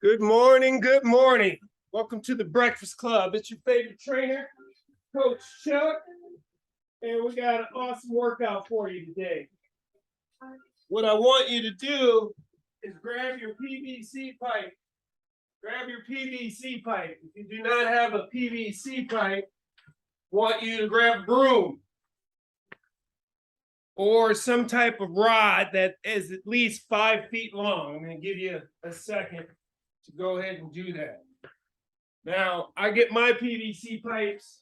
Good morning, good morning. Welcome to the Breakfast Club. It's your favorite trainer, Coach Chuck, and we got an awesome workout for you today. What I want you to do is grab your PVC pipe. Grab your PVC pipe. If you do not have a PVC pipe, I want you to grab a broom or some type of rod that is at least 5 feet long. I'm going to give you a second to go ahead and do that. Now, I get my PVC pipes,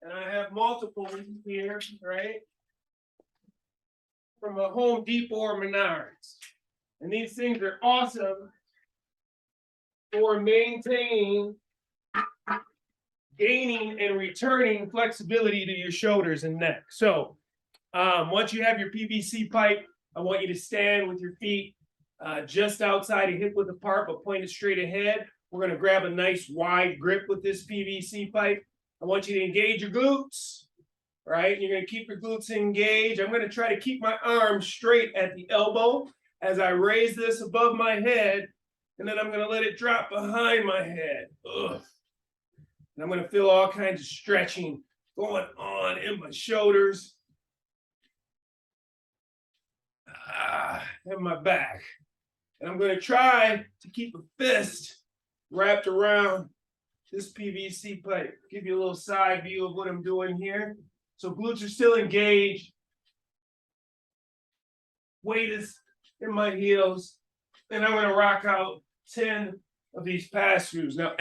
and I have multiple here, right? From a Home Depot or Menards. And these things are awesome for maintaining, gaining, and returning flexibility to your shoulders and neck. So, once you have your PVC pipe, I want you to stand with your feet just outside of hip width apart, but pointed straight ahead. We're going to grab a nice wide grip with this PVC pipe. I want you to engage your glutes, right? You're going to keep your glutes engaged. I'm going to try to keep my arms straight at the elbow as I raise this above my head, and then I'm going to let it drop behind my head. Ugh. And I'm going to feel all kinds of stretching going on in my shoulders and my back. And I'm going to try to keep a fist wrapped around this PVC pipe. Give you a little side view of what I'm doing here. So glutes are still engaged. Weight is in my heels. And I'm going to rock out 10 of these pass-throughs. Now,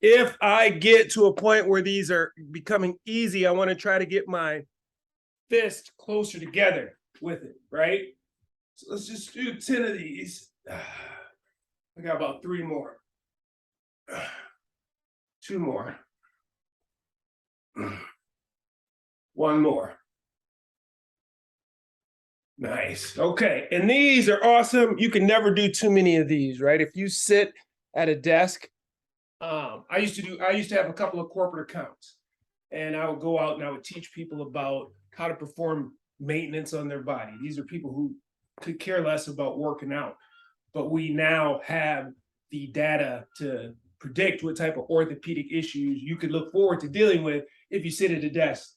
if I get to a point where these are becoming easy, I want to try to get my fist closer together with it, right? So let's just do 10 of these. I got about 3 more. 2 more. 1 more. Nice. Okay. And these are awesome. You can never do too many of these, right? If you sit at a desk, I used to have a couple of corporate accounts, and I would go out and I would teach people about how to perform maintenance on their body. These are people who could care less about working out, but we now have the data to predict what type of orthopedic issues you could look forward to dealing with if you sit at a desk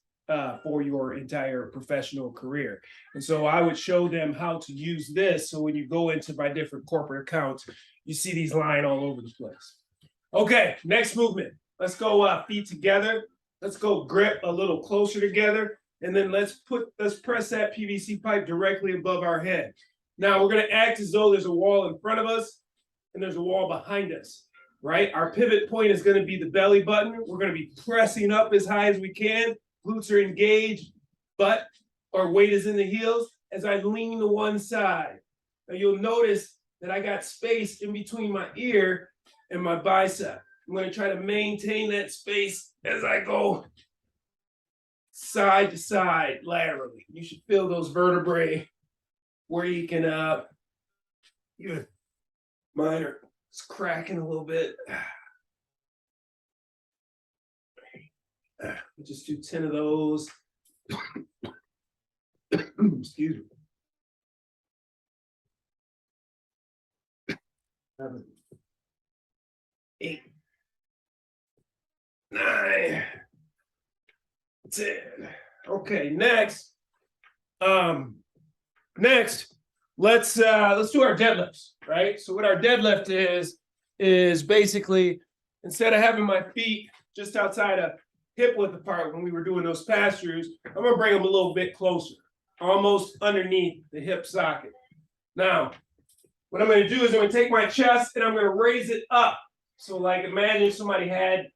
for your entire professional career. And so I would show them how to use this. So when you go into my different corporate accounts, you see these lying all over the place. Okay, next movement. Let's go feet together. Let's go grip a little closer together. And then let's press that PVC pipe directly above our head. Now we're going to act as though there's a wall in front of us and there's a wall behind us, right? Our pivot point is going to be the belly button. We're going to be pressing up as high as we can. Glutes are engaged, butt or weight is in the heels as I lean to one side. Now you'll notice that I got space in between my ear and my bicep. I'm going to try to maintain that space as I go side to side laterally. You should feel those vertebrae where you can mine are cracking a little bit. Just do 10 of those. Excuse me. 7, 8, 9, 10. Okay, next, let's do our deadlifts, right? So what our deadlift is basically, instead of having my feet just outside of hip width apart when we were doing those pass-throughs, I'm gonna bring them a little bit closer, almost underneath the hip socket. Now, what I'm gonna do is I'm gonna take my chest and I'm gonna raise it up. So like imagine somebody had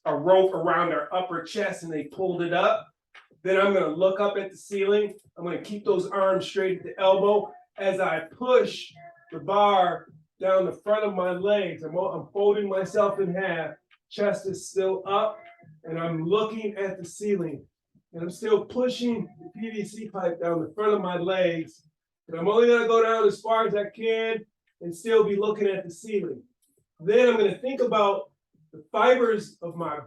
a rope around their upper chest and they pulled it up. Then I'm going to look up at the ceiling. I'm going to keep those arms straight at the elbow as I push the bar down the front of my legs. I'm folding myself in half. Chest is still up and I'm looking at the ceiling. And I'm still pushing the PVC pipe down the front of my legs. And I'm only going to go down as far as I can and still be looking at the ceiling. Then I'm going to think about the fibers of my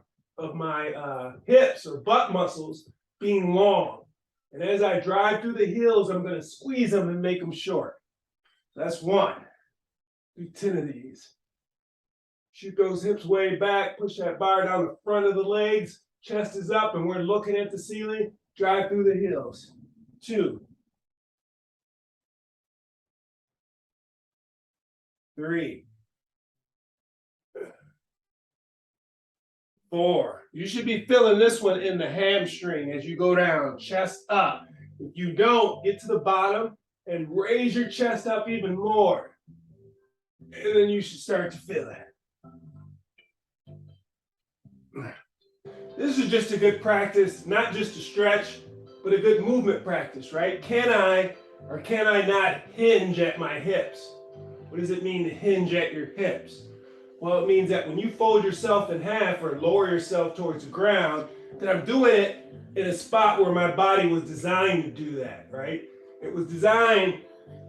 hips or butt muscles being long. And as I drive through the heels, I'm going to squeeze them and make them short. That's one. Do 10 of these. Shoot those hips way back, push that bar down the front of the legs, chest is up, and we're looking at the ceiling. Drive through the heels. 2, 3, 4. You should be feeling this one in the hamstring as you go down, chest up. If you don't, get to the bottom and raise your chest up even more. And then you should start to feel it. This is just a good practice, not just a stretch, but a good movement practice, right? Can I or can I not hinge at my hips? What does it mean to hinge at your hips? Well, it means that when you fold yourself in half or lower yourself towards the ground, that I'm doing it in a spot where my body was designed to do that, right? It was designed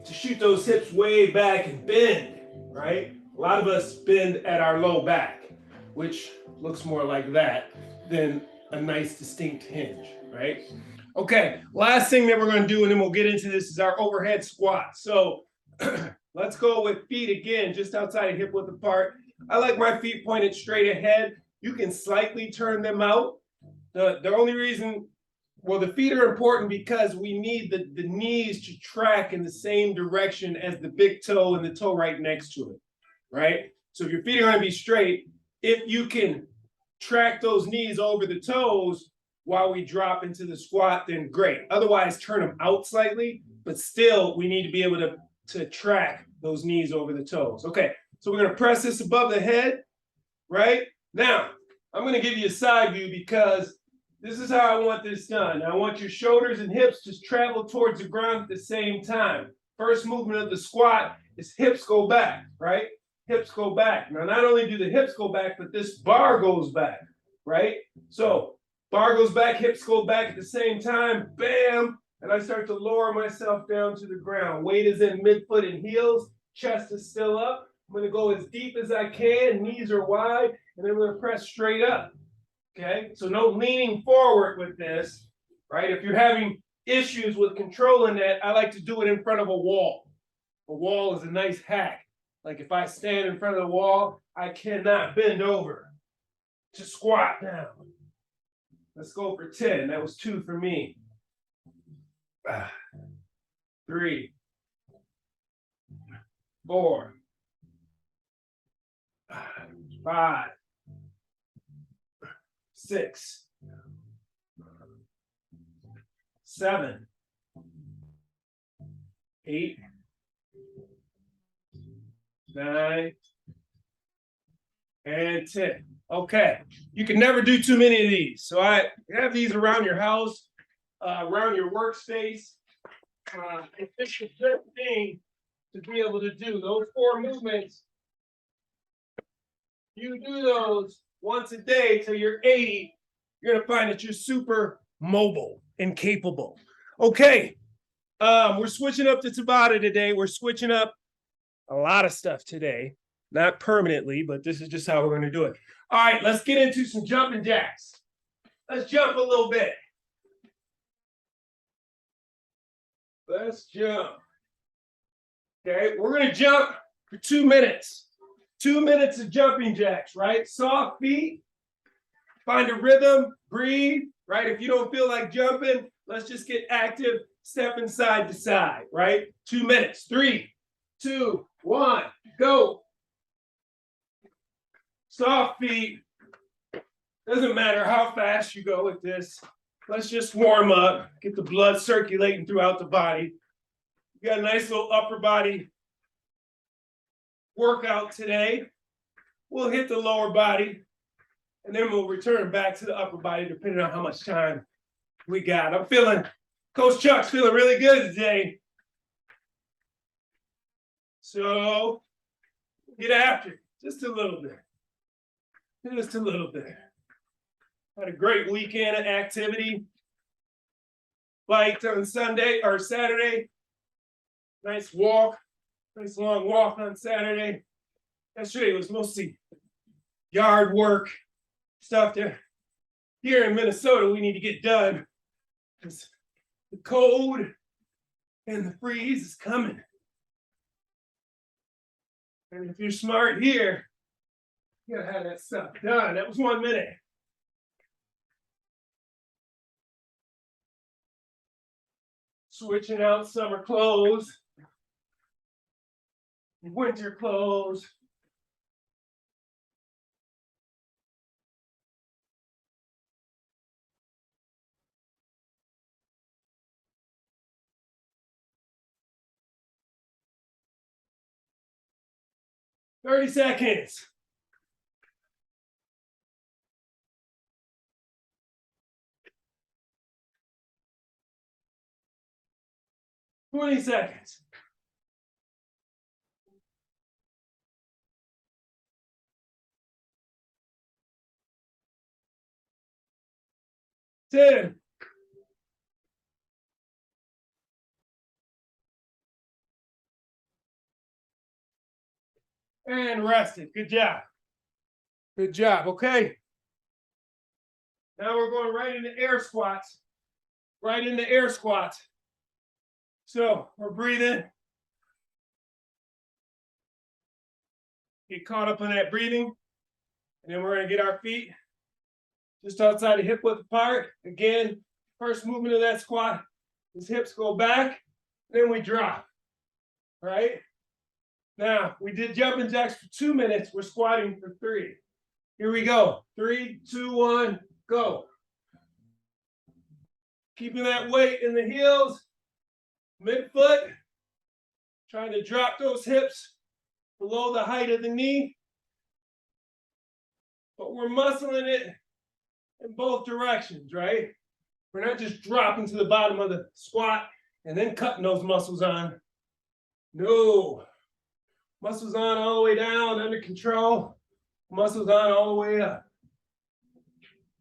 to shoot those hips way back and bend, right? A lot of us bend at our low back, which looks more like that than a nice distinct hinge, right? Okay, last thing that we're going to do, and then we'll get into this, is our overhead squat. So let's go with feet again, just outside of hip width apart. I like my feet pointed straight ahead. You can slightly turn them out. The only reason, well, the feet are important because we need the knees to track in the same direction as the big toe and the toe right next to it, right? So if your feet are going to be straight, if you can track those knees over the toes while we drop into the squat, then great. Otherwise, turn them out slightly, but still we need to be able to track those knees over the toes. Okay, so we're going to press this above the head, right? Now, I'm going to give you a side view because this is how I want this done. I want your shoulders and hips to travel towards the ground at the same time. First movement of the squat is hips go back, right? Hips go back. Now, not only do the hips go back, but this bar goes back, right? So bar goes back, hips go back at the same time, bam, and I start to lower myself down to the ground. Weight is in midfoot and heels, chest is still up. I'm going to go as deep as I can, knees are wide, and then we're going to press straight up, okay? So no leaning forward with this, right? If you're having issues with controlling that, I like to do it in front of a wall. A wall is a nice hack. Like if I stand in front of the wall, I cannot bend over to squat down. Let's go for 10. That was 2 for me. 3, 4, 5, 6, 7, 8, 9, and 10. Okay, you can never do too many of these. So I have these around your house, around your workspace. It's a good thing to be able to do those 4 movements. You do those once a day till you're 80, you're gonna find that you're super mobile and capable. Okay, we're switching up to Tabata today. We're switching up a lot of stuff today, not permanently, but this is just how we're going to do it. All right, let's get into some jumping jacks. Let's jump a little bit. Let's jump. Okay, we're going to jump for 2 minutes. 2 minutes of jumping jacks, right? Soft feet, find a rhythm, breathe, right? If you don't feel like jumping, let's just get active, stepping side to side, right? 2 minutes. 3, 2, 1, go. Soft feet. Doesn't matter how fast you go with this. Let's just warm up, get the blood circulating throughout the body. We got a nice little upper body workout today. We'll hit the lower body, and then we'll return back to the upper body depending on how much time we got. I'm feeling, Coach Chuck's feeling really good today. So get after it, just a little bit. Just a little bit. Had a great weekend of activity. Biked on Sunday or Saturday. Nice walk, nice long walk on Saturday. Yesterday was mostly yard work, stuff that here in Minnesota we need to get done because the cold and the freeze is coming. And if you're smart here, you gotta have that stuff done. That was 1 minute. Switching out summer clothes, winter clothes. "30 seconds. "20 seconds. "10. And rested. Good job. Good job. Okay. Now we're going right into air squats. Right into air squats. So we're breathing. Get caught up in that breathing. And then we're going to get our feet just outside the hip width apart. Again, first movement of that squat, his hips go back, then we drop. All right? Now, we did jumping jacks for 2 minutes. We're squatting for 3. Here we go. 3, 2, 1, go. Keeping that weight in the heels, midfoot. Trying to drop those hips below the height of the knee. But we're muscling it in both directions, right? We're not just dropping to the bottom of the squat and then cutting those muscles on. No. Muscles on all the way down, under control. Muscles on all the way up.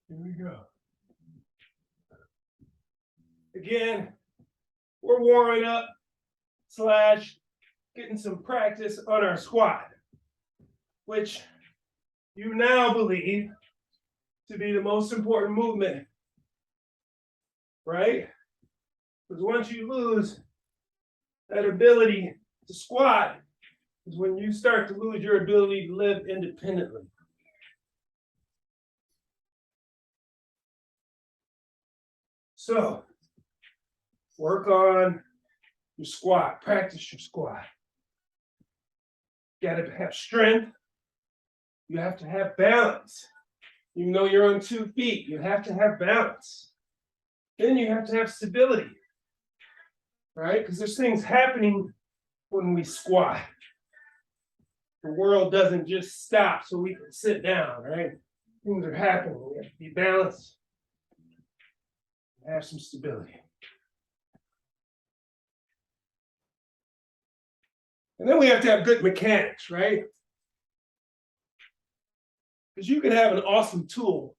Here we go. Again, we're warming up / getting some practice on our squat, which you now believe to be the most important movement, right? Because once you lose that ability to squat, is when you start to lose your ability to live independently. So, work on your squat, practice your squat. You gotta have strength. You have to have balance. Even though you're on 2 feet, you have to have balance. Then you have to have stability, right? Because there's things happening when we squat. The world doesn't just stop so we can sit down, right? Things are happening. We have to be balanced, have some stability. And then we have to have good mechanics, right? Because you can have an awesome tool,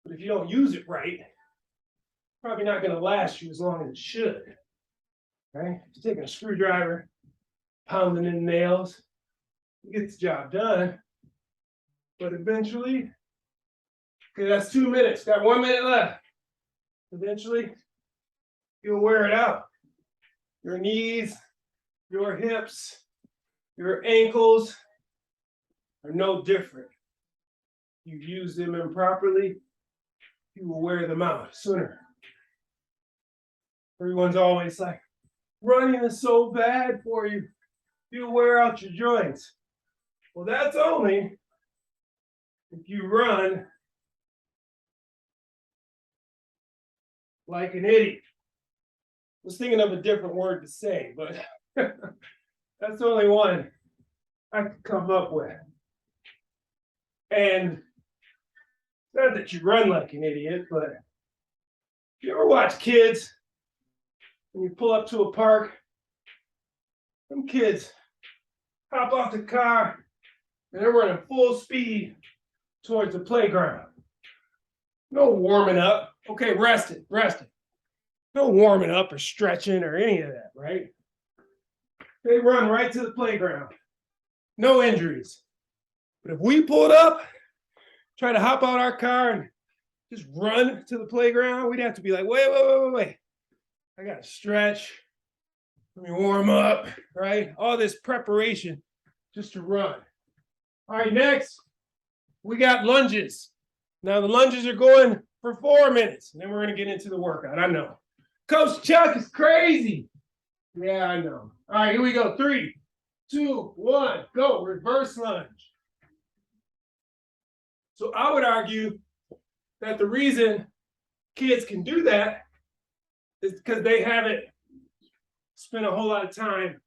but if you don't use it right, it's probably not going to last you as long as it should, right? If you're taking a screwdriver, pounding in nails, it gets the job done, but eventually, okay, that's 2 minutes, got 1 minute left. Eventually, you'll wear it out. Your knees, your hips, your ankles are no different. You use them improperly, you will wear them out sooner. Everyone's always like, running is so bad for you. You'll wear out your joints. Well, that's only if you run like an idiot. I was thinking of a different word to say, but that's the only one I could come up with. And not that you run like an idiot, but you ever watch kids when you pull up to a park? Some kids hop off the car and they're running full speed towards the playground. No warming up. Okay, resting. No warming up or stretching or any of that, right? They run right to the playground. No injuries. But if we pulled up, try to hop out our car and just run to the playground, we'd have to be like, wait. I gotta stretch. Let me warm up, right? All this preparation just to run. All right, next, we got lunges. Now the lunges are going for 4 minutes, and then we're going to get into the workout. I know. Coach Chuck is crazy. Yeah, I know. All right, here we go. 3, 2, 1, go. Reverse lunge. So I would argue that the reason kids can do that is because they haven't spent a whole lot of time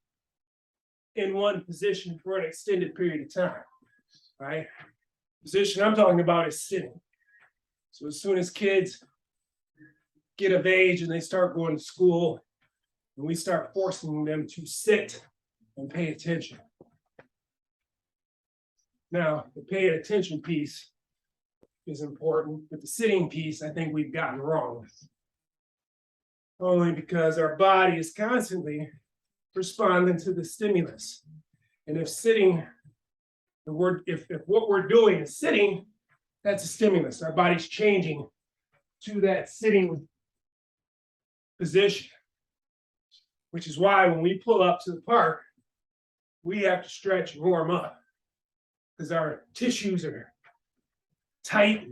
in one position for an extended period of time, right? Position I'm talking about is sitting. So as soon as kids get of age and they start going to school, and we start forcing them to sit and pay attention. Now, the pay attention piece is important, but the sitting piece, I think we've gotten wrong. Only because our body is constantly responding to the stimulus. And if sitting, if what we're doing is sitting, that's a stimulus. Our body's changing to that sitting position, which is why when we pull up to the park, we have to stretch and warm up because our tissues are tight,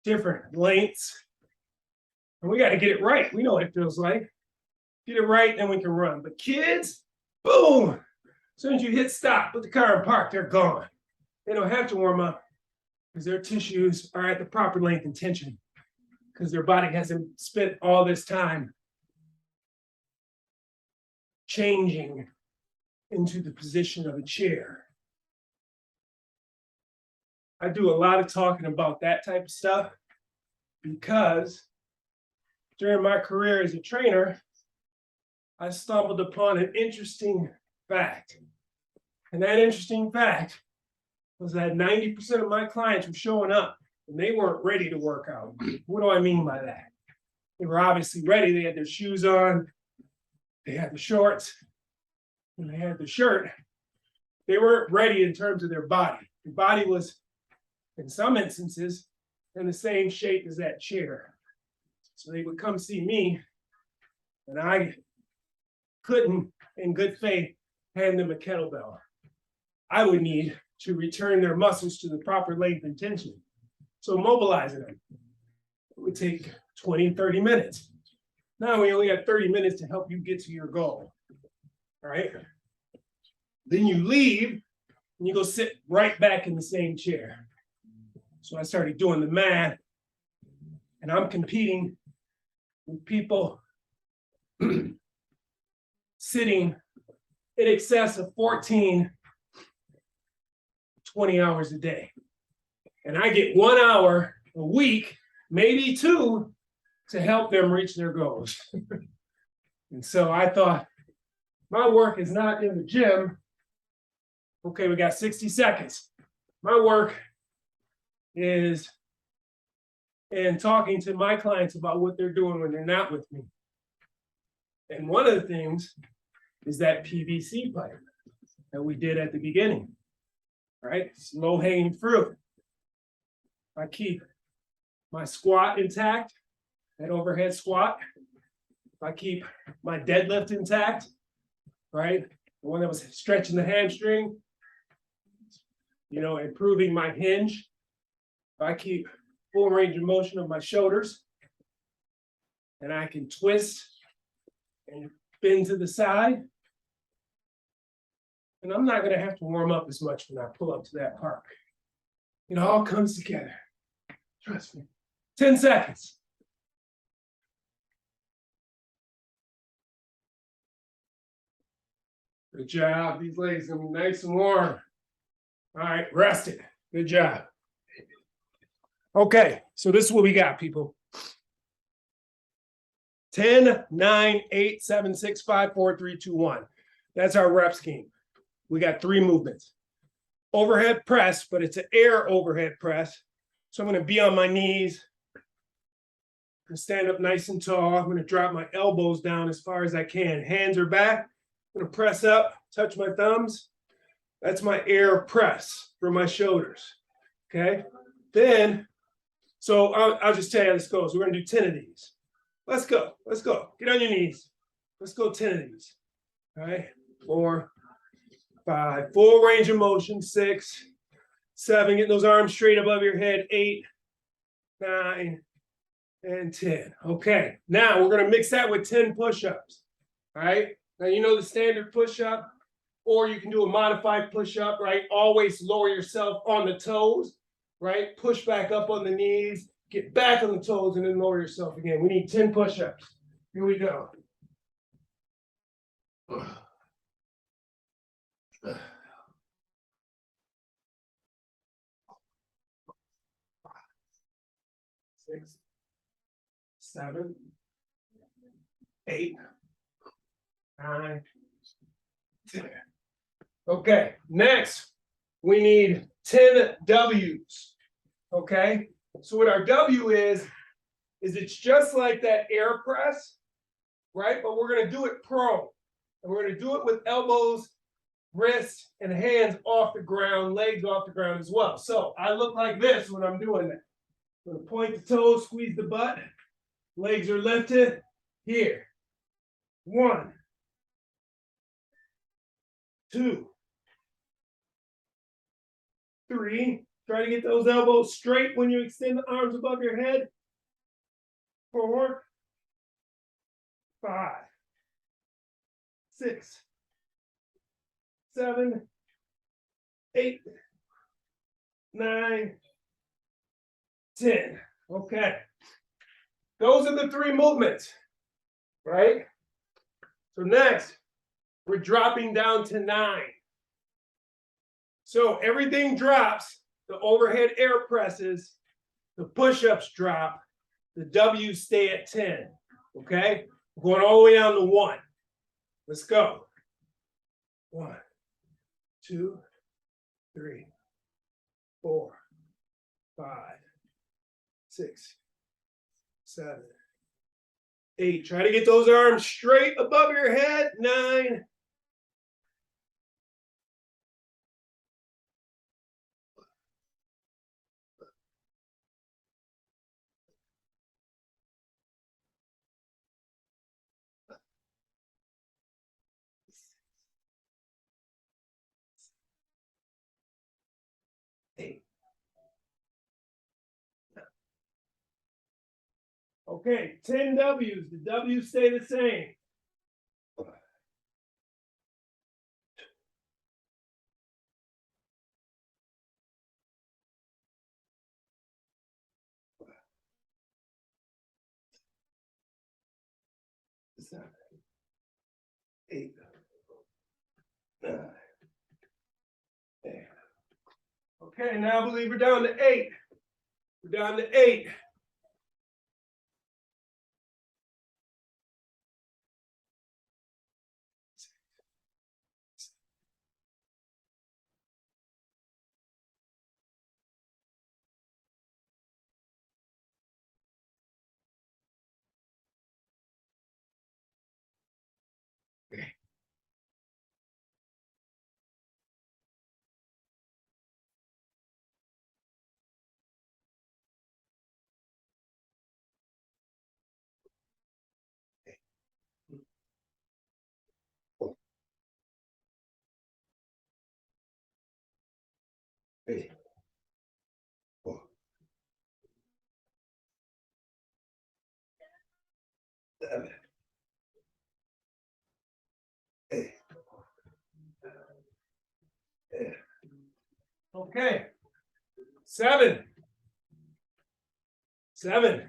different lengths, and we got to get it right. We know what it feels like. Get it right, then we can run. But kids, boom, as soon as you hit stop, put the car in park, they're gone. They don't have to warm up because their tissues are at the proper length and tension because their body hasn't spent all this time changing into the position of a chair. I do a lot of talking about that type of stuff because during my career as a trainer, I stumbled upon an interesting fact. And that interesting fact was that 90% of my clients were showing up and they weren't ready to work out. What do I mean by that? They were obviously ready. They had their shoes on, they had the shorts, and they had the shirt. They weren't ready in terms of their body. The body was, in some instances, in the same shape as that chair. So they would come see me, and I couldn't, in good faith, hand them a kettlebell. I would need to return their muscles to the proper length and tension. So mobilizing them, it would take 20, 30 minutes. Now we only have 30 minutes to help you get to your goal. All right. Then you leave and you go sit right back in the same chair. So I started doing the math, and I'm competing with people sitting in excess of 14, 20 hours a day. And I get 1 hour a week, maybe 2, to help them reach their goals. And so I thought, my work is not in the gym. Okay, we got 60 seconds. My work is in talking to my clients about what they're doing when they're not with me. And one of the things is that PVC pipe that we did at the beginning, right? It's low-hanging fruit. I keep my squat intact, that overhead squat. If I keep my deadlift intact, right? The one that was stretching the hamstring, improving my hinge. If I keep full range of motion of my shoulders, and I can twist and bend to the side, and I'm not going to have to warm up as much when I pull up to that park. It all comes together. Trust me. 10 seconds. Good job. These legs are nice and warm. All right, rest it. Good job. Okay, so this is what we got, people. 10, 9, 8, 7, 6, 5, 4, 3, 2, 1. That's our rep scheme. We got 3 movements. Overhead press, but it's an air overhead press. So I'm going to be on my knees and stand up nice and tall. I'm going to drop my elbows down as far as I can. Hands are back. I'm going to press up, touch my thumbs. That's my air press for my shoulders. Okay. Then, so I'll just tell you how this goes. We're going to do 10 of these. Let's go. Let's go. Get on your knees. Let's go 10 of these. All right. 4, 5, full range of motion. 6, 7, getting those arms straight above your head. 8, 9, and 10. Okay, now we're going to mix that with 10 push-ups. All right, now you know the standard push-up, or you can do a modified push-up, right? Always lower yourself on the toes, right? Push back up on the knees, get back on the toes, and then lower yourself again. We need 10 push-ups. Here we go. 6, 7, 8, 9, 10. Okay, next we need 10 W's. Okay, so what our W is it's just like that air press, right? But we're going to do it prone. And we're going to do it with elbows, wrists, and hands off the ground, legs off the ground as well. So I look like this when I'm doing that. I'm going to point the toes, squeeze the butt. Legs are lifted. Here. 1, 2, 3. Try to get those elbows straight when you extend the arms above your head. 4, 5, 6, 7, 8, 9, 10. Okay. Those are the 3 movements, right? So next, we're dropping down to 9. So everything drops. The overhead air presses, the push-ups drop, the W's stay at 10. Okay? We're going all the way down to 1. Let's go. 1, 2, 3, 4, 5, 6, 7, 8. Try to get those arms straight above your head. 9. 8. Okay, 10 W's. The W's stay the same. 7, 8, 9, 10. Okay, now I believe we're down to 8. We're down to 8. Hey. 4, 7, 8. Okay. 7. 7.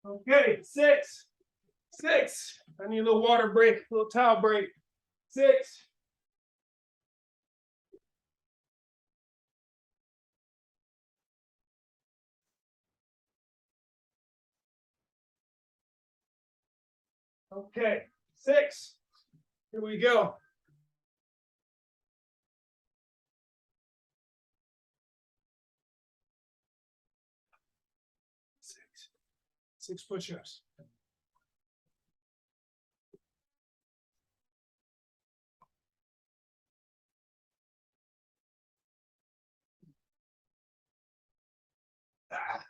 Okay, 6, 6. I need a little water break, a little towel break. 6. Okay, 6. Here we go. 6 push-ups. Ah.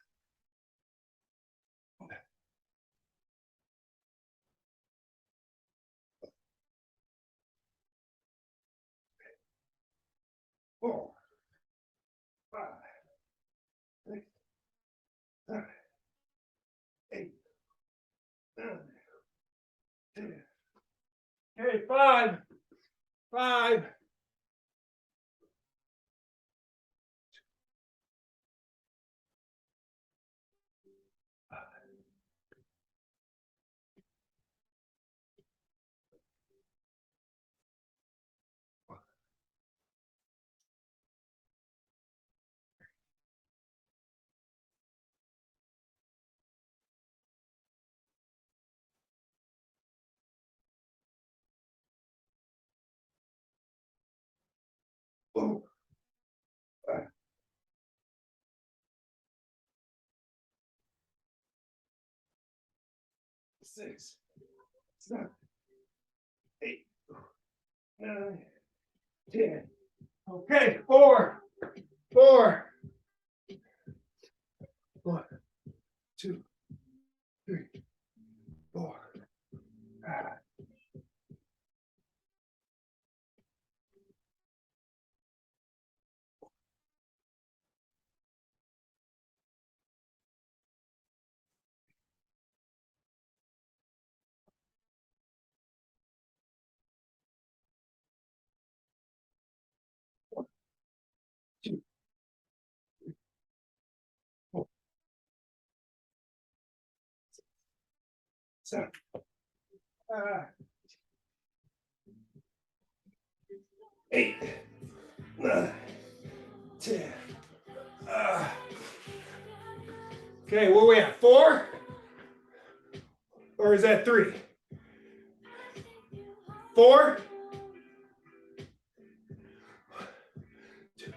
4, 5, 6, 7, 8, 9, 10. Okay, 5, 5. 4, 5, 6, 7, 8, 9, 10. Okay, 4, 4. 1, 2, 3, 4, 5. Two, 4, 7, 8, 9, 10. Okay, where we at? 4? Or is that 3? 4? 2, 3,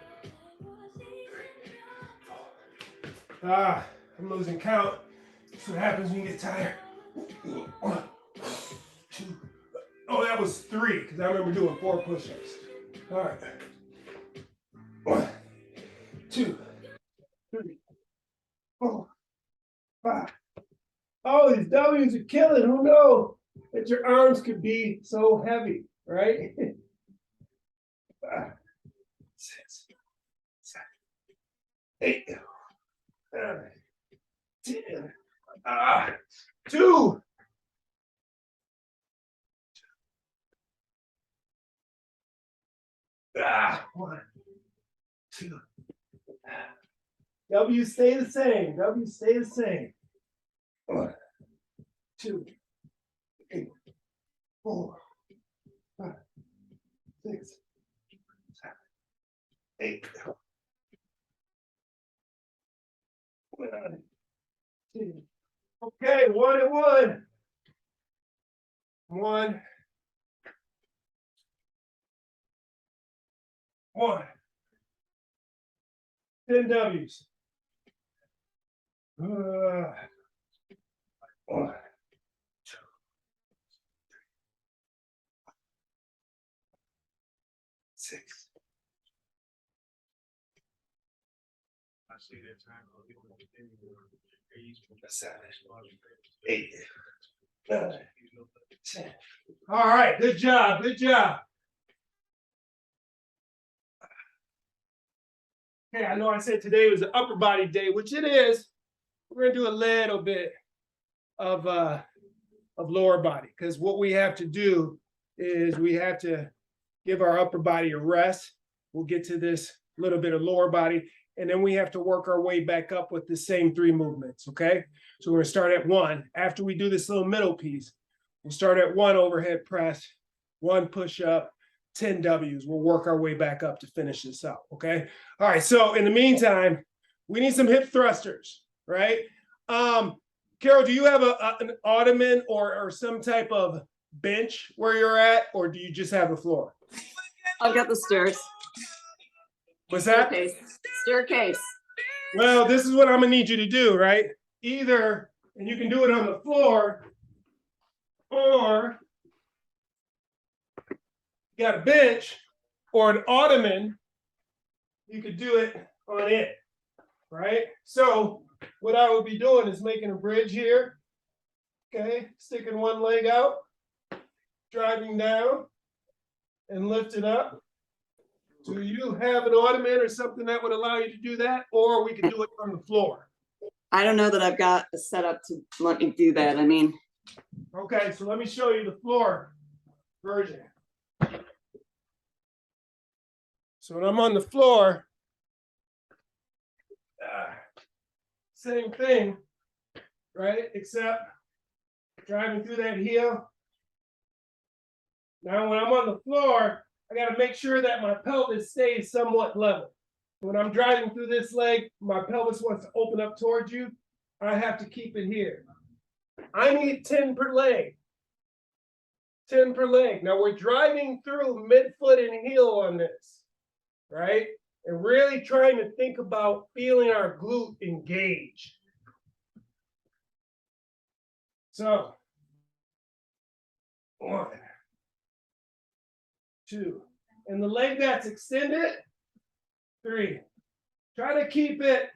4. I'm losing count. That's what happens when you get tired. 1, 2. Oh, that was 3 because I remember doing 4 push-ups. All right. 1, 2, 3, 4, 5. Oh, these W's are killing. Who knows that your arms could be so heavy, right? 5, 6, 7, 8, 9, 10. 2. 1, 2. W stay the same. W stay the same. 1, 2, 3, 4, 5, 6, 7, 8, 9, 10. Okay, 1 and 1. 1, 1. 10 W's. 1, 2, 6. I see that time. 7, 8, 9, 10. All right, good job, good job. Okay, I know I said today was an upper body day, which it is. We're gonna do a little bit of lower body because what we have to do is we have to give our upper body a rest. We'll get to this little bit of lower body, and then we have to work our way back up with the same 3 movements, okay? So we're gonna start at 1. After we do this little middle piece, we'll start at 1 overhead press, 1 push up, 10 W's. We'll work our way back up to finish this up, okay? All right, so in the meantime, we need some hip thrusters, right? Carol, do you have an ottoman or some type of bench where you're at, or do you just have the floor? I've got the stairs. What's that? Staircase. Well, this is what I'm gonna need you to do, right? Either, and you can do it on the floor, or you got a bench or an ottoman, you could do it on it, right? So what I would be doing is making a bridge here, okay? Sticking one leg out, driving down, and lift it up. Do you have an ottoman or something that would allow you to do that? Or we could do it on the floor. I don't know that I've got a setup to let me do that. I mean, Okay, so let me show you the floor version. So when I'm on the floor, same thing, right? Except driving through that heel. Now, when I'm on the floor, I got to make sure that my pelvis stays somewhat level. When I'm driving through this leg, my pelvis wants to open up towards you. I have to keep it here. I need 10 per leg. 10 per leg. Now we're driving through midfoot and heel on this, right? And really trying to think about feeling our glute engaged. So, 1, 2, and the leg that's extended, 3. Try to keep it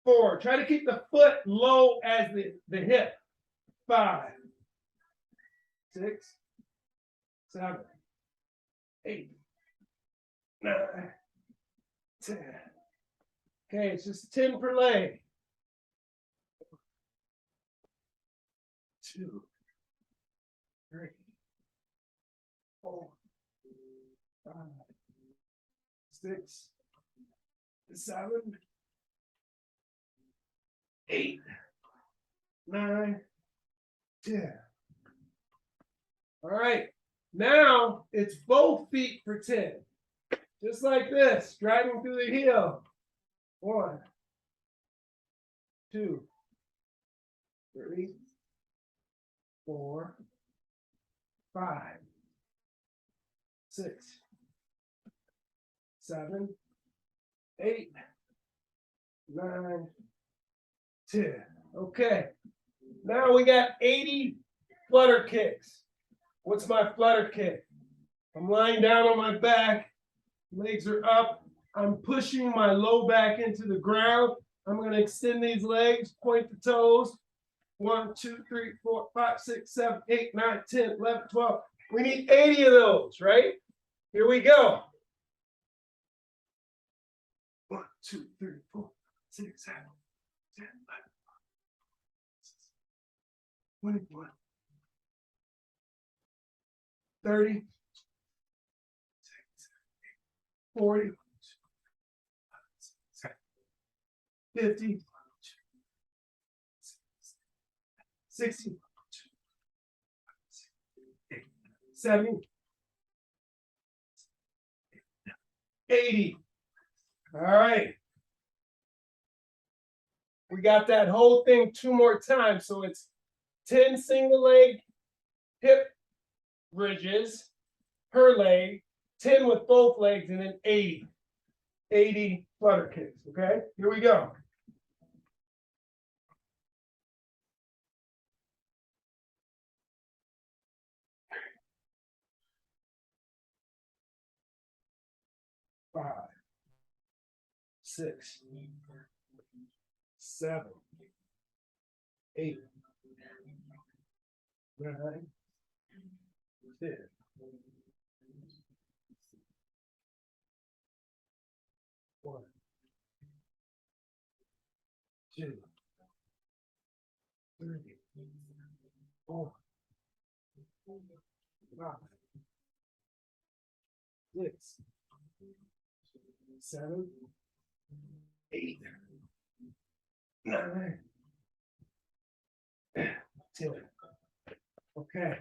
4. Try to keep the foot low as the hip. 5, 6, 7, 8, 9, 10. Okay, it's just 10 per leg. 2, 3, 4, 5, 6, 7, 8, 9, 10. All right, now it's both feet for 10. Just like this, driving through the heel. 1, 2, 3, 4, 5, 6, 7, 8, 9, 10. Okay. Now we got 80 flutter kicks. What's my flutter kick? I'm lying down on my back, legs are up. I'm pushing my low back into the ground. I'm going to extend these legs, point the toes. 1, 2, 3, 4, 5, 6, 7, 8, 9, 10, 11, 12. We need 80 of those, right? Here we go. 1, 2, 3, 4, 6, 7, 10, 11, 21, 30, 40, 50, 60, 70, 80. All right. We got that whole thing 2 more times. So it's 10 single leg hip bridges per leg, 10 with both legs, and then 80. 80 flutter kicks. Okay, here we go. Five, 6, 7, 8, 9, 10. 1, 2, 3, 4, 5, 6, 7, 8, 9, 10. Okay.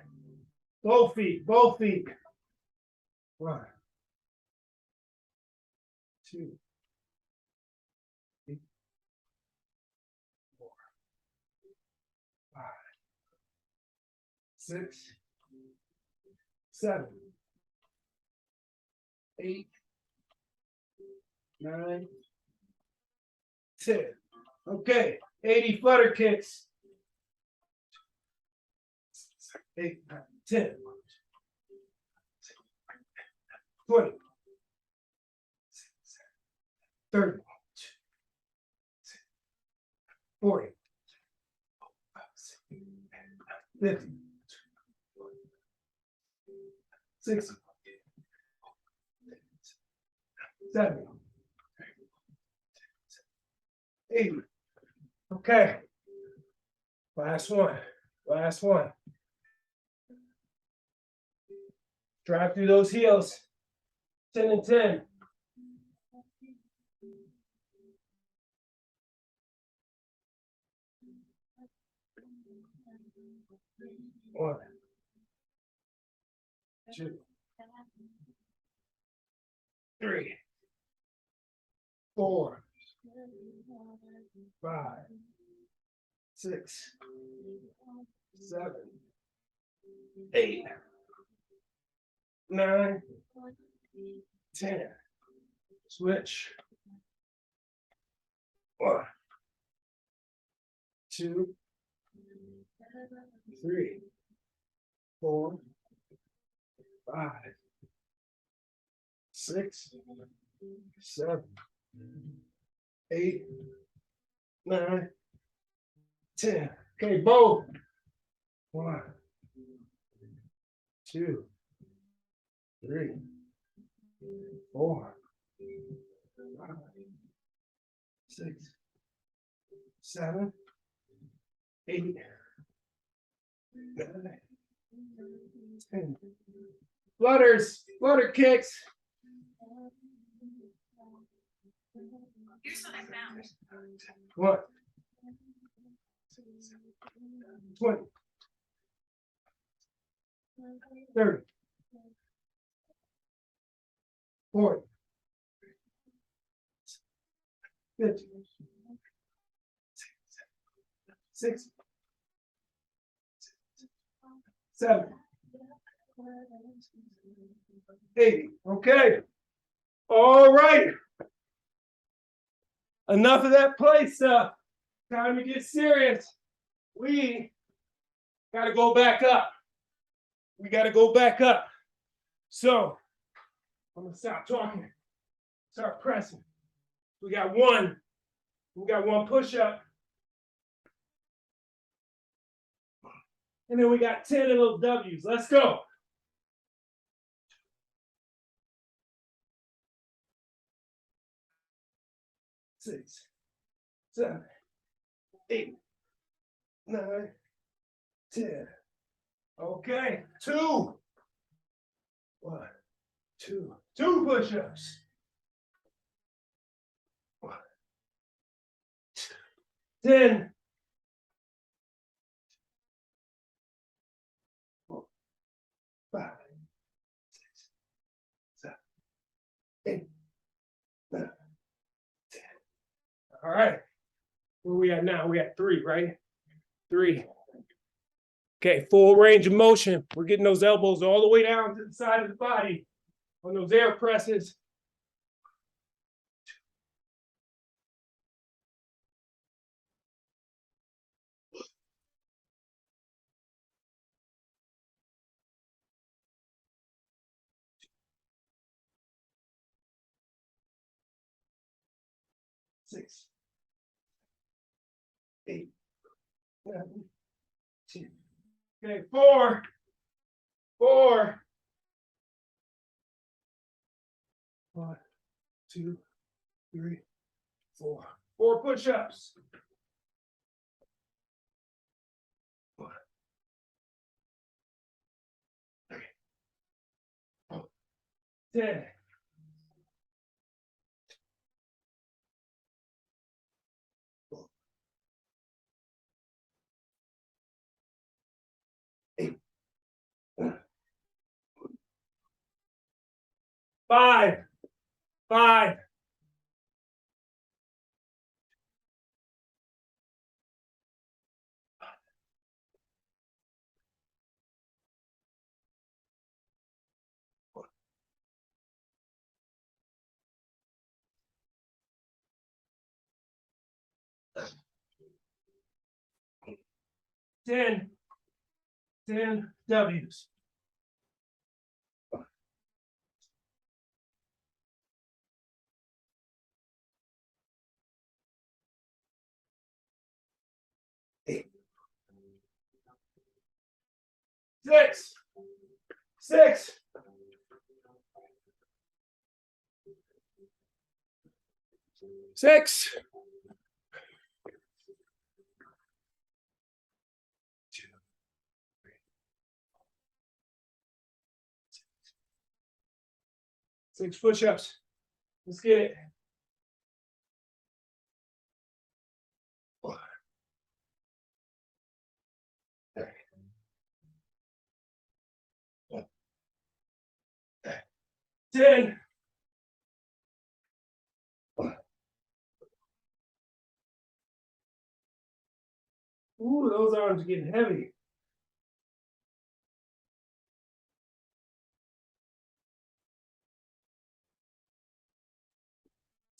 Both feet, both feet. 1, 2, 3, 4, 5, 6, 7, 8, 9, 10. Okay, 80 flutter kicks. 8, 9, 10. 20. 30. 40. 50. 60. 70. 80. Okay. Last one. Last one. Drive through those heels. 10 and 10. One, 2, 3, 4, 5, 6, 7, 8, 9, 10. Switch. 1, 2, 3, 4, 5, 6, 7, 8, 9, 10. Okay, both. 1, 2, 3, 4, 5, 6, 7, 8, 9, 10. Flutters, flutter kicks. Here's what I found. 1, 20, 30, 40, 50, 60, 70, 80. Okay. All right. Enough of that play stuff. Time to get serious. We got to go back up. We got to go back up. So I'm going to stop talking. Start pressing. We got one push up. And then we got 10 of those W's. Let's go. 6, 7, 8, 9, 10. Okay, 2. 1, 2. 2 push-ups. 1, 2. 10. 4, 5, 6, 7, 8, 9, 10. All right. Where we at now? We at 3, right? 3. Okay, full range of motion. We're getting those elbows all the way down to the side of the body on those air presses. 6, 8, 9, 10. Okay, 4, 4. 1, 2, 3, 4. 4 push-ups. 1, 3, 4, 10. 5, 5. Ten W's. Six. 6. 6 push-ups. Let's get it. Ten. Ooh, those arms are getting heavy.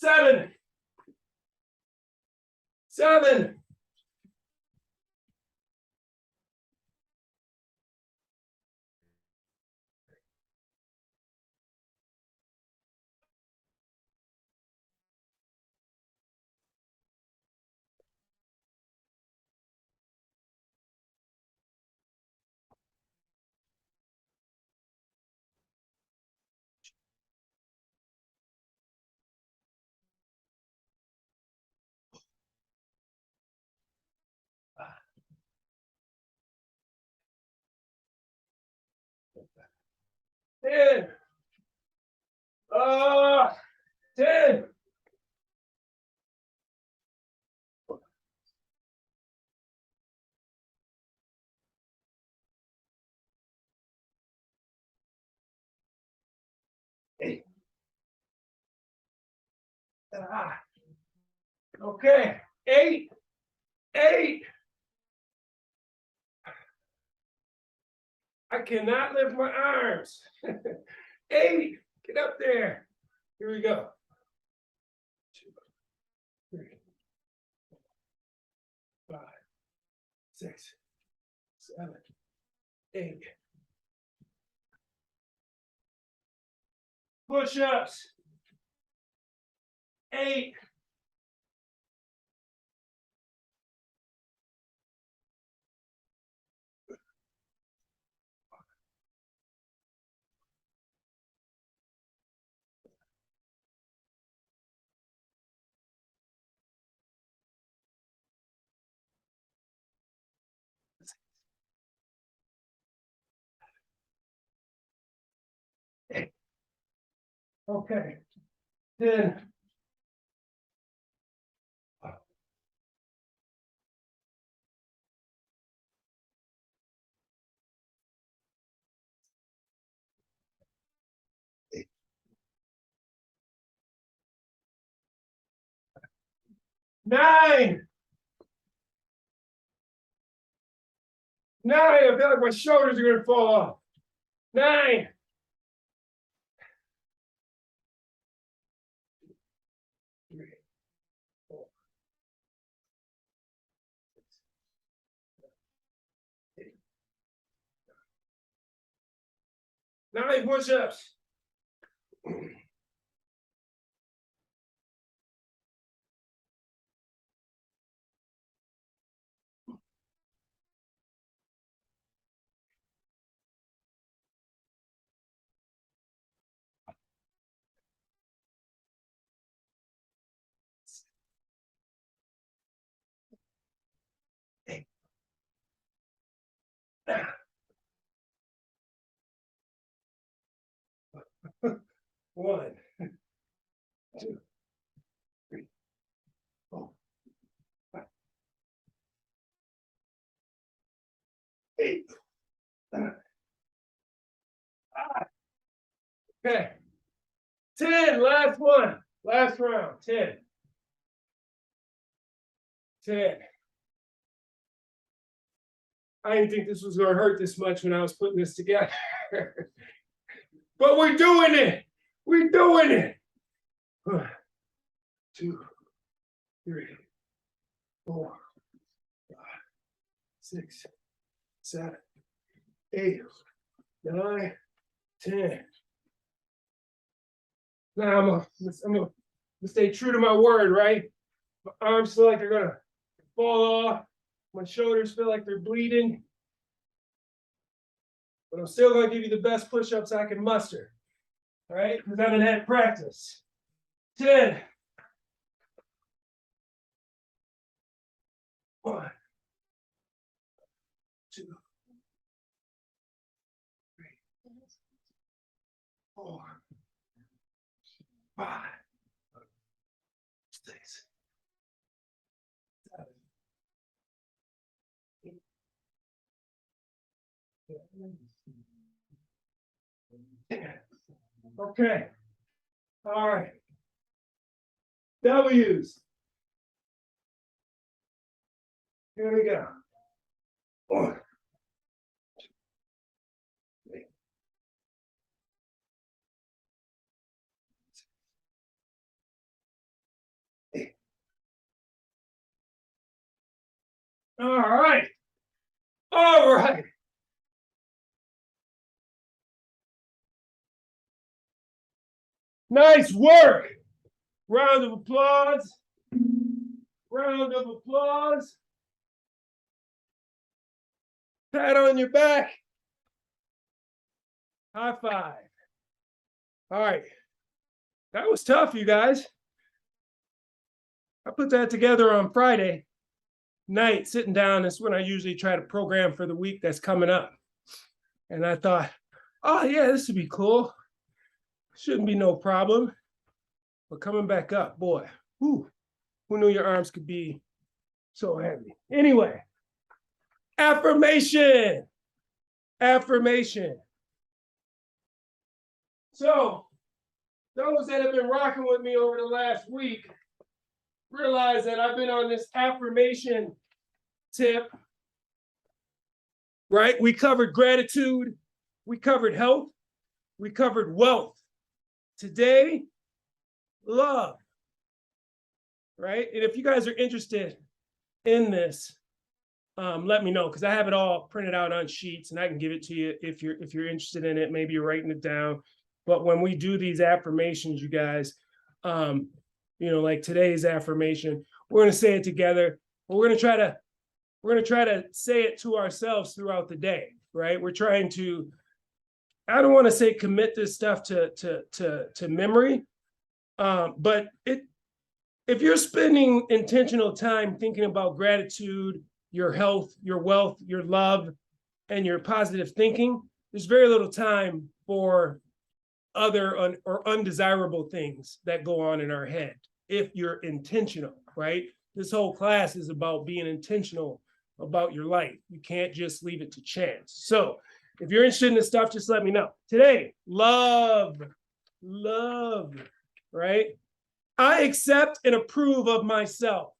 7. 7. 10. 10. 8. Okay. 8. 8. I cannot lift my arms. 8. Get up there. Here we go. 2, 3, 5, 6, 7, 8. Push-ups. 8. 8. Okay. 10. 9. 9. I feel like my shoulders are gonna fall off. 9. 3, 4, 8. 9 push-ups. 8. 1, 2, 3, 4, 5, 8. Okay. 10, last one. Last round, 10. 10. I didn't think this was gonna hurt this much when I was putting this together. But we're doing it. We're doing it. 1, 2, 3, 4, 5, 6, 7, 8, 9, 10. Now I'm gonna stay true to my word, right? My arms feel like they're gonna fall off. My shoulders feel like they're bleeding. But I'm still gonna give you the best push-ups I can muster. All right? Because I haven't had practice. 10. 1, 2, 3, 4, 5, 6, 7, 8, 10. Okay. All right. W's. Here we go. 1, 2, 3. All right. All right. Nice work. Round of applause. Round of applause. Pat on your back. High five. All right. That was tough, you guys. I put that together on Friday night, sitting down. That's when I usually try to program for the week that's coming up. And I thought, oh, yeah, this would be cool. Shouldn't be no problem. But coming back up, boy, who knew your arms could be so heavy? Anyway, affirmation. Affirmation. So, those that have been rocking with me over the last week realize that I've been on this affirmation tip, right? We covered gratitude, we covered health, we covered wealth. Today, love, right? And if you guys are interested in this, let me know, because I have it all printed out on sheets and I can give it to you if you're interested in it. Maybe you're writing it down. But when we do these affirmations, you guys, like today's affirmation, we're going to say it together. We're going to try to say it to ourselves throughout the day, right? We're trying to, I don't want to say commit this stuff to memory, but if you're spending intentional time thinking about gratitude, your health, your wealth, your love, and your positive thinking, there's very little time for other or undesirable things that go on in our head if you're intentional, right? This whole class is about being intentional about your life. You can't just leave it to chance. So if you're interested in this stuff, just let me know. Today, love, right? I accept and approve of myself.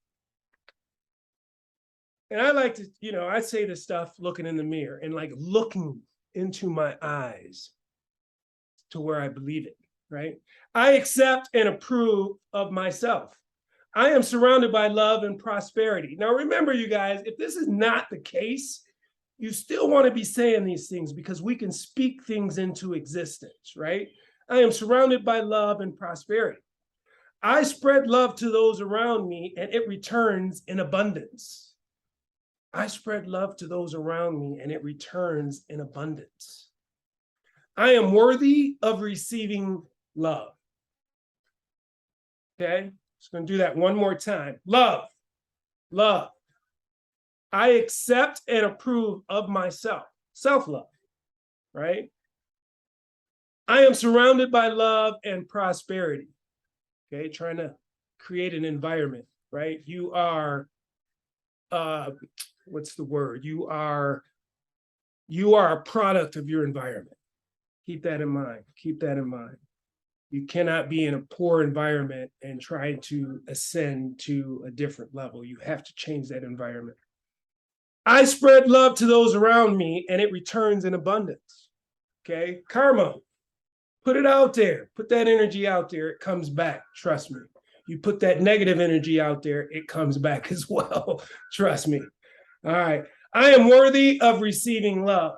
And I like to, I say this stuff looking in the mirror and like looking into my eyes to where I believe it, right? I accept and approve of myself. I am surrounded by love and prosperity. Now, remember, you guys, if this is not the case, you still want to be saying these things because we can speak things into existence, right? I am surrounded by love and prosperity. I spread love to those around me and it returns in abundance. I spread love to those around me and it returns in abundance. I am worthy of receiving love. Okay, just going to do that one more time. Love. I accept and approve of myself. Self-love, right? I am surrounded by love and prosperity. Okay, trying to create an environment, right? You are, what's the word? You are a product of your environment. Keep that in mind. You cannot be in a poor environment and try to ascend to a different level. You have to change that environment. I spread love to those around me and it returns in abundance. Okay. Karma, put it out there. Put that energy out there. It comes back. Trust me. You put that negative energy out there, it comes back as well. Trust me. All right. I am worthy of receiving love.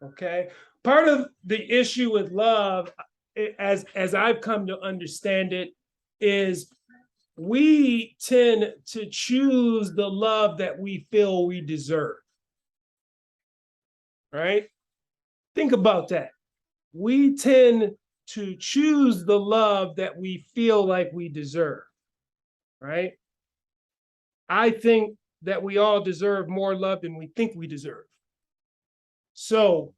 Okay. Part of the issue with love, as I've come to understand it, is we tend to choose the love that we feel we deserve. Right? Think about that. We tend to choose the love that we feel like we deserve. Right? I think that we all deserve more love than we think we deserve. So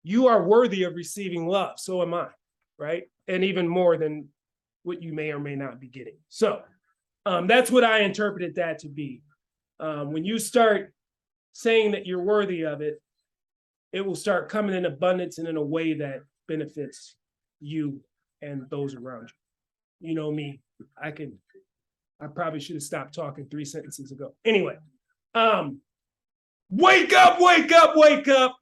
you are worthy of receiving love. So am I, right? And even more than what you may or may not be getting. So that's what I interpreted that to be. When you start saying that you're worthy of it, it will start coming in abundance and in a way that benefits you and those around you. You know me, I probably should have stopped talking 3 sentences ago. Anyway, wake up, wake up, wake up.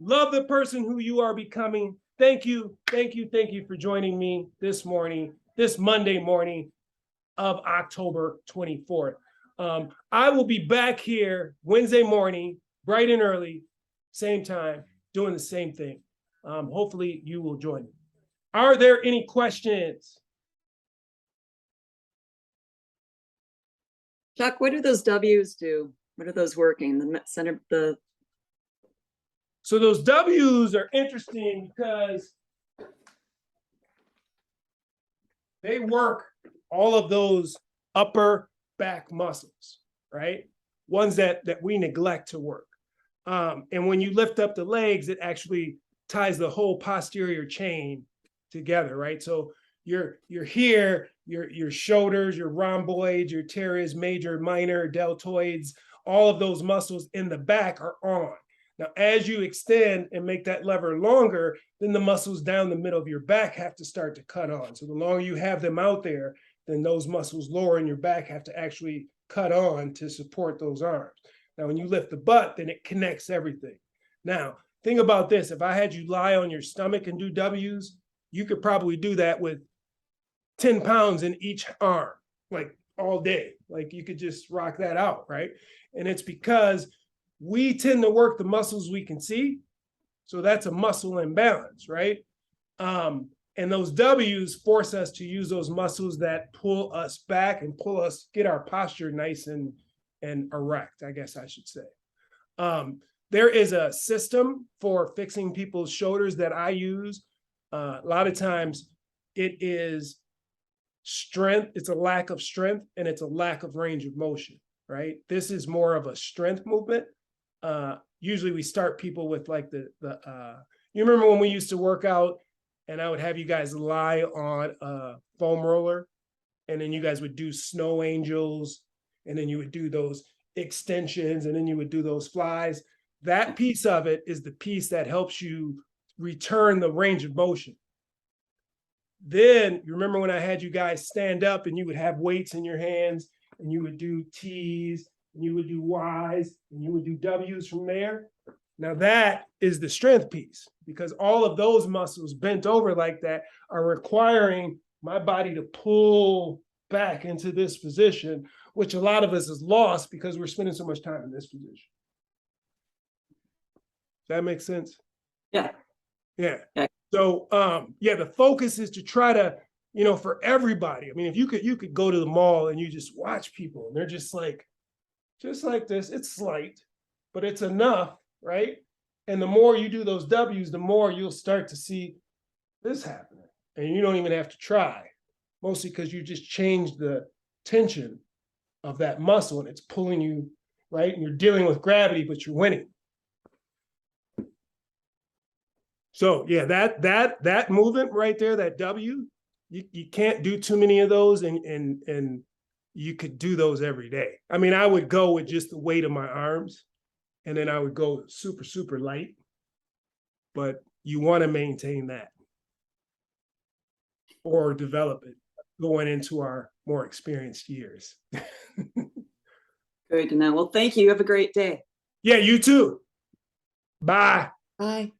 Love the person who you are becoming. Thank you, thank you, thank you for joining me this morning, this Monday morning of October 24th. I will be back here Wednesday morning, bright and early, same time, doing the same thing. Hopefully you will join me. Are there any questions? Chuck, what do those W's do? What are those working? So those W's are interesting because they work all of those upper back muscles, right? Ones that we neglect to work. And when you lift up the legs, it actually ties the whole posterior chain together, right? So you're here, your shoulders, your rhomboids, your teres major, minor, deltoids, all of those muscles in the back are on. Now, as you extend and make that lever longer, then the muscles down the middle of your back have to start to cut on. So the longer you have them out there, then those muscles lower in your back have to actually cut on to support those arms. Now, when you lift the butt, then it connects everything. Now, think about this. If I had you lie on your stomach and do W's, you could probably do that with 10 pounds in each arm, like all day. Like you could just rock that out, right? And it's because we tend to work the muscles we can see. So that's a muscle imbalance, right? And those W's force us to use those muscles that pull us back and get our posture nice and erect, I guess I should say. There is a system for fixing people's shoulders that I use. A lot of times it is strength. It's a lack of strength and it's a lack of range of motion, right? This is more of a strength movement. Usually we start people with like you remember when we used to work out and I would have you guys lie on a foam roller and then you guys would do snow angels and then you would do those extensions and then you would do those flies. That piece of it is the piece that helps you return the range of motion. Then you remember when I had you guys stand up and you would have weights in your hands and you would do T's and you would do Y's and you would do W's from there. Now that is the strength piece because all of those muscles bent over like that are requiring my body to pull back into this position, which a lot of us is lost because we're spending so much time in this position. Does that make sense? Yeah. Yeah. So yeah, the focus is to try to, for everybody. I mean, if you could go to the mall and you just watch people and they're just like this, it's slight, but it's enough, right? And the more you do those W's, the more you'll start to see this happening. And you don't even have to try, mostly because you just change the tension of that muscle and it's pulling you, right? And you're dealing with gravity, but you're winning. So yeah, that movement right there, that W, you can't do too many of those and you could do those every day. I mean, I would go with just the weight of my arms and then I would go super, super light, but you want to maintain that. or develop it going into our more experienced years. Good to know. Well, thank you. Have a great day. Yeah, you too. Bye. Bye.